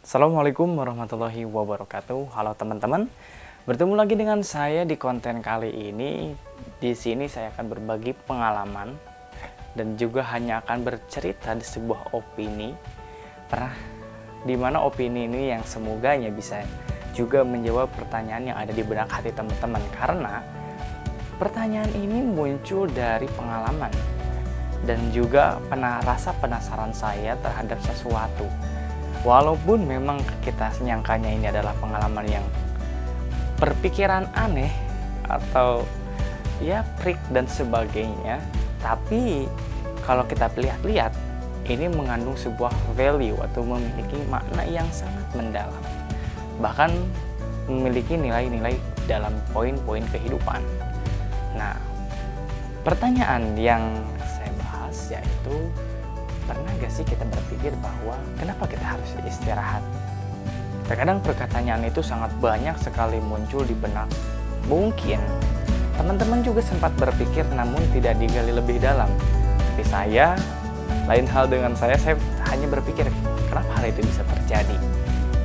Assalamualaikum warahmatullahi wabarakatuh. Halo teman-teman, bertemu lagi dengan saya di konten kali ini. Di sini saya akan berbagi pengalaman dan juga hanya akan bercerita di sebuah opini. Di mana opini ini yang semoganya bisa juga menjawab pertanyaan yang ada di benak hati teman-teman. Karena pertanyaan ini muncul dari pengalaman dan juga rasa penasaran saya terhadap sesuatu. Walaupun memang kita nyangkanya ini adalah pengalaman yang berpikiran aneh atau ya freak dan sebagainya, tapi kalau kita lihat-lihat ini mengandung sebuah value atau memiliki makna yang sangat mendalam, bahkan memiliki nilai-nilai dalam poin-poin kehidupan. Nah, pertanyaan yang saya bahas yaitu, pernah gak sih kita berpikir bahwa kenapa kita harus istirahat? Terkadang pertanyaan itu sangat banyak sekali muncul di benak. Mungkin teman-teman juga sempat berpikir namun tidak digali lebih dalam. Tapi saya, lain hal dengan saya hanya berpikir kenapa hal itu bisa terjadi.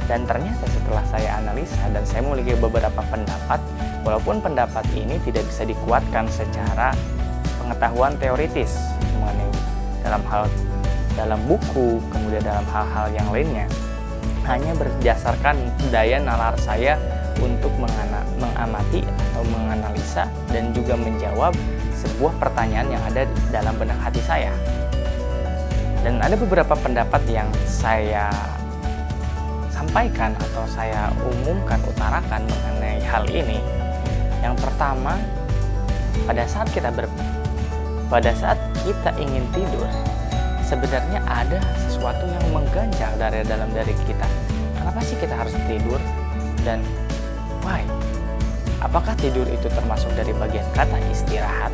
Dan ternyata setelah saya analisa dan saya memiliki beberapa pendapat, walaupun pendapat ini tidak bisa dikuatkan secara pengetahuan teoritis mengenai dalam buku, kemudian dalam hal-hal yang lainnya, hanya berdasarkan daya nalar saya untuk mengamati atau menganalisa dan juga menjawab sebuah pertanyaan yang ada dalam benak hati saya. Dan ada beberapa pendapat yang saya sampaikan atau saya utarakan mengenai hal ini. Yang pertama, pada saat kita ingin tidur, sebenarnya ada sesuatu yang mengganjal dari dalam diri kita. Kenapa sih kita harus tidur? Dan why? Apakah tidur itu termasuk dari bagian kata istirahat?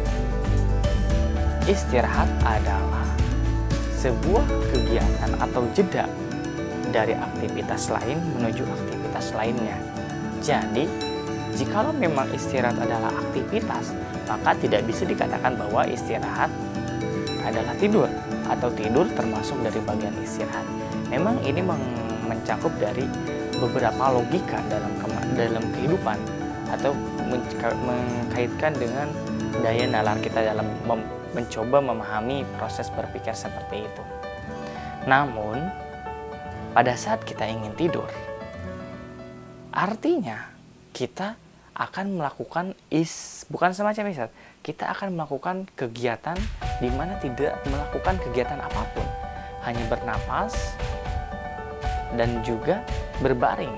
Istirahat adalah sebuah kegiatan atau jeda dari aktivitas lain menuju aktivitas lainnya. Jadi, jikalau memang istirahat adalah aktivitas, maka tidak bisa dikatakan bahwa istirahat adalah tidur, atau tidur termasuk dari bagian istirahat. Memang ini mencakup dari beberapa logika dalam kehidupan atau mengkaitkan dengan daya nalar kita dalam mencoba memahami proses berpikir seperti itu. Namun, pada saat kita ingin tidur, artinya kita akan melakukan bukan semacam istirahat, kita akan melakukan kegiatan di mana tidak melakukan kegiatan apapun, hanya bernapas dan juga berbaring.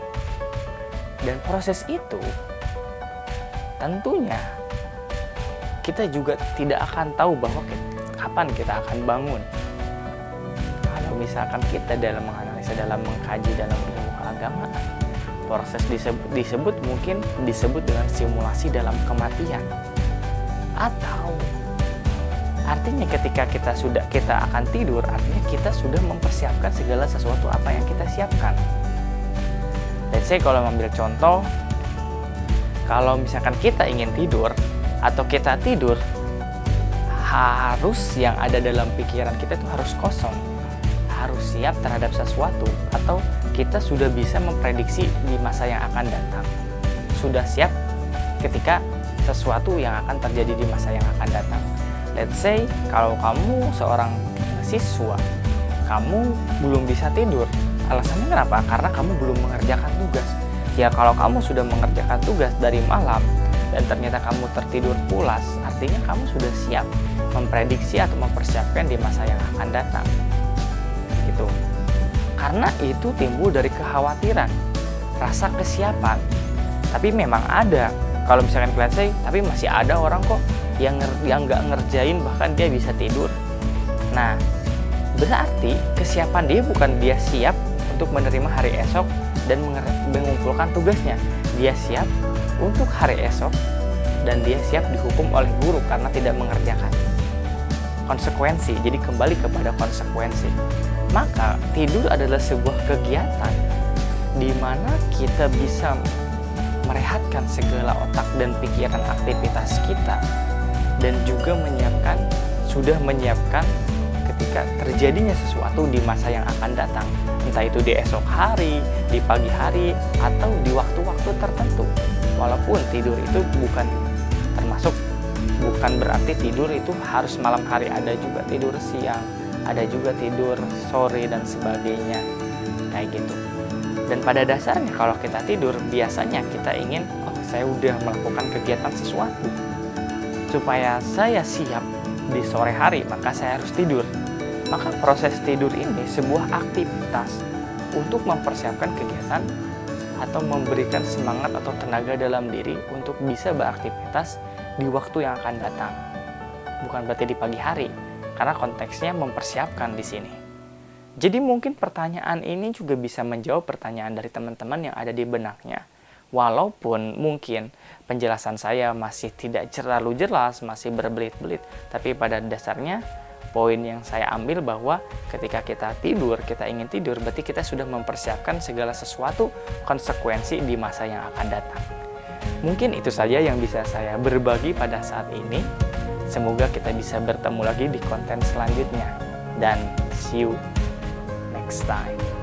Dan proses itu tentunya kita juga tidak akan tahu bahwa kapan kita akan bangun. Kalau misalkan kita dalam menganalisa, dalam mengkaji dalam ilmu keagamaan, proses mungkin disebut dengan simulasi dalam kematian. Atau artinya ketika kita akan tidur, artinya kita sudah mempersiapkan segala sesuatu apa yang kita siapkan. Let's say kalau mengambil contoh, kalau misalkan kita ingin tidur atau kita tidur, harus yang ada dalam pikiran kita itu harus kosong, harus siap terhadap sesuatu, atau kita sudah bisa memprediksi di masa yang akan datang, sudah siap ketika sesuatu yang akan terjadi di masa yang akan datang. Let's say kalau kamu seorang siswa, kamu belum bisa tidur. Alasannya kenapa? Karena kamu belum mengerjakan tugas. Ya, kalau kamu sudah mengerjakan tugas dari malam dan ternyata kamu tertidur pulas, artinya kamu sudah siap memprediksi atau mempersiapkan di masa yang akan datang. Gitu. Karena itu timbul dari kekhawatiran, rasa kesiapan. Tapi memang ada, kalau misalkan kalian tapi masih ada orang kok yang nggak ngerjain, bahkan dia bisa tidur. Nah, berarti kesiapan dia bukan dia siap untuk menerima hari esok dan mengumpulkan tugasnya. Dia siap untuk hari esok dan dia siap dihukum oleh guru karena tidak mengerjakan. Konsekuensi, jadi kembali kepada konsekuensi. Maka tidur adalah sebuah kegiatan di mana kita bisa merehatkan segala otak dan pikiran aktivitas kita, dan juga sudah menyiapkan ketika ketika terjadinya sesuatu di masa yang akan datang, entah itu di esok hari, di pagi hari, atau di waktu-waktu tertentu. Walaupun tidur itu bukan berarti tidur itu harus malam hari, ada juga tidur siang, ada juga tidur sore dan sebagainya, kayak gitu. Dan pada dasarnya kalau kita tidur, biasanya kita ingin, saya udah melakukan kegiatan sesuatu, supaya saya siap di sore hari, maka saya harus tidur. Maka proses tidur ini sebuah aktivitas untuk mempersiapkan kegiatan atau memberikan semangat atau tenaga dalam diri untuk bisa beraktivitas di waktu yang akan datang. Bukan berarti di pagi hari, karena konteksnya mempersiapkan di sini. Jadi mungkin pertanyaan ini juga bisa menjawab pertanyaan dari teman-teman yang ada di benaknya. Walaupun mungkin penjelasan saya masih tidak terlalu jelas, masih berbelit-belit, tapi pada dasarnya poin yang saya ambil bahwa ketika kita tidur, kita ingin tidur, berarti kita sudah mempersiapkan segala sesuatu konsekuensi di masa yang akan datang. Mungkin itu saja yang bisa saya berbagi pada saat ini. Semoga kita bisa bertemu lagi di konten selanjutnya. Dan see you next time.